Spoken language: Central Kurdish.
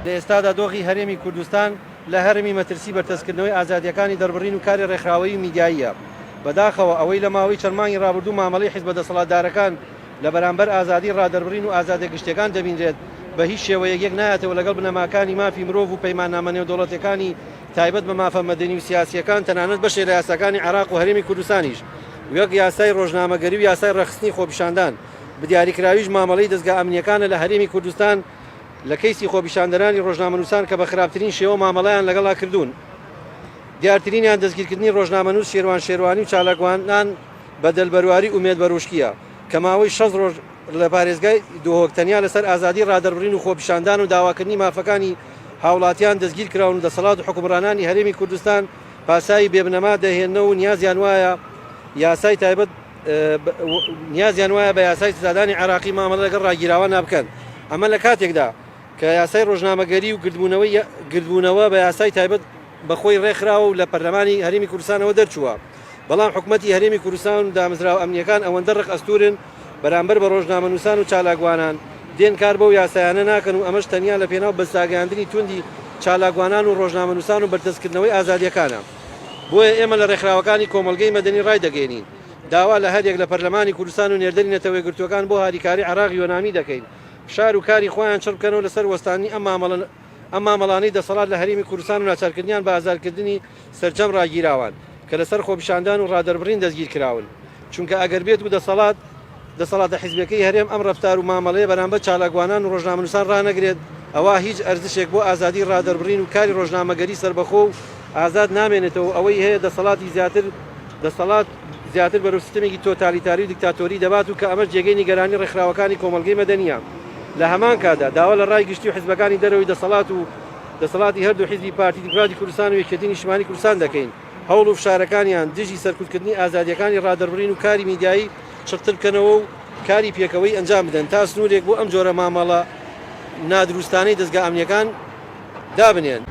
لە ئێستادا دۆخی هەرێمی کوردستان لە هەرمی مەترسی بەرتەسکردنەوەی ئازادیەکانی دەربڕین و کاری ڕێکخراوەی میدیاییە. بەداخەوە ئەوەی لە ماوەی چەند مانگی ڕابردوو مامەڵەی حیزب دەسەڵاتدارەکان لە بەرامبەر ئازادی ڕادەربڕین و ئازادە گشتیەکان دەبینرێت بە هیچ شێوەیەک نایەتەوە لەگەڵ بنەماکانی مافی مرۆڤ و پەیماننامە نێودەوڵەتیەکانی تایبەت بە مافە مەدەنی و سیاسیەکان تەنانەت بەشێک لە یاساکانی عێراق و هەرێمی کوردستانیش وەک یاسای ڕۆژنامەگەری و یاسای ڕەخستنی خۆپیشاندان بەدیاریکراویش مامەڵەی دەستگا ئەمنیەکانە لە هەرێمی کوردستان لە کەیسی خۆپیشاندەرانی ڕۆژنامەنووسان کە بە خراپترین شێوە مامەڵەیان لەگەڵا کردوون. دیارترینیان دەستگیرکردنی ڕۆژنامەنووس شێروانی و چالاکوانان بە دەلبەرواری ئومێد بەڕۆشکیە کە ماوەی 6 ڕۆژ لە پارێزگای دۆهۆکتەنیا لەسەر ئازادی ڕادەربڕین و خۆپیشاندان و داواکردنی مافەکانی هاوڵاتیان دەستگیر کراون و دەسەڵات و حکومڕانانی هەرێمی کوردستان پاسایی بێبنەما دەهێنەوە و نیازیان وایە یاسای تایبەت نیازیان وایە بە یاسای سزادانی عێراقی مامەڵە لەگەڵ ڕاگیراوە نابکەن. ئەمە لە کاتێکدا کە یاسای ڕۆژنامەگەری و گردبوونەوە بە یاسای تایبەت بەخۆی ڕێکخراوە و لە پەرلەمانی هەرێمی کوردستانەوە دەرچووە. بەڵام حکوومەتی هەرێمی کوردستان و دامەزراوە ئەمنیەکان ئەوەندە ڕق ئەستورن بەرامبەر بە ڕۆژنامەنووسان و چالاکوانان دێن کار بەو یاسایانە ناکەن و ئەمەش تەنیا لە پێناو بەستاگەاندنی توندی چالاکوانان و ڕۆژنامەنووسان و بەردەستکردنەوەی ئازادیەکانە. بۆیە ئێمە لە ڕێکخراوەکانی کۆمەلگەی مەدەنی ڕای دەگەێنین داوا لە هەرێک لە پەرلەمانی کوردستان و نێردەری نەتەوەی گرتوەکان بۆ هاریکاری عێراق یۆنامی دەکەین شار و کاری خۆیان چڕ بکەنەوە لەسەر وەستانی ئەم مامەڵانەی دەسەڵات لە هەرێمی کوردستان و ناچارکردنیان بە ئازارکردنی سەرجەم ڕاگیراوان کە لەسەر خۆپیشاندان و ڕادەربڕین دەستگیر کراون. چونکە ئەگەر بێت و دەسەڵاتە حیزبەکەی هەرێم ئەم ڕەفتار و مامەڵەیە بەرامبەر چالاکوانان و ڕۆژنامەنووسان ڕانەگرێت ئەوە هیچ ئەرزشێک بۆ ئازادی ڕادەربڕین و کاری ڕۆژنامەگەری سربەخۆ و ئازاد نامێنێتەوە. ئەوەی هەیە دەسەڵات زیاتر بەرەو سیستەمێکی تۆتالیتاری و دیکتاتۆری دەبات و کە ئەمەش جێگەی نیگەرانی ڕێکخراوەکانی کۆمەلگەی مەدەنیە. لە هەمان کادا داوا لە ڕای گشتی و حیزبەکانی دەرەوەی دەسەڵاتی هەردوو حیزبی پارتی دیموکراتی کوردستان و یەکێتی نیشتیمانی کوردستان دەکەین هەوڵ و فشارەکانیان دژی سەرکوتکردنی ئازادیەکانی ڕادەربڕین و کاری میدیایی چڕتر بکەنەوە و کاری پێکەوەی ئەنجام بدەن تا سنوورێک بۆ ئەم جۆرە مامەڵە نادروستانەی دەستگا ئەمنیەکان دابنێن.